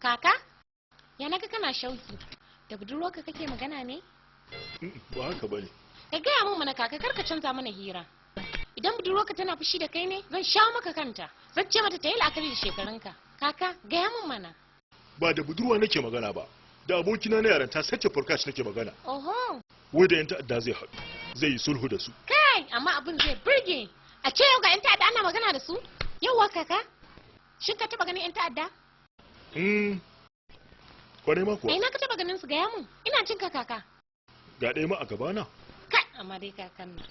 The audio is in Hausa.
Kaka? Ya naga kana shauki. Da budurwarka kake magana ne? Ba haka bane. Ka gaya min mana kaka kar ka canza mana hira. Idan budurwarka tana fushi da kai ne, zan sha maka kanta. Zan ce mata ta yi la'akari da shekarunka. Kaka, gaya min mana. Ba da budurwa nake magana ba. Da abokina na yaranta sace furkash nake magana. Oho. Wai da yan ta'adda zai haɗu. Zai yi sulhu da su. Kai, amma abin zai burge. A ce yau ga yan ta'adda ana magana da su? Yauwa kaka. Shin ka taba ganin yan ta'adda? Kwarai ma kuwa. Ina ka taba ganin su gaya mun. Ina jin ka kaka. Ga ɗaya ma a gabana. Kai, amma dai kakan nan.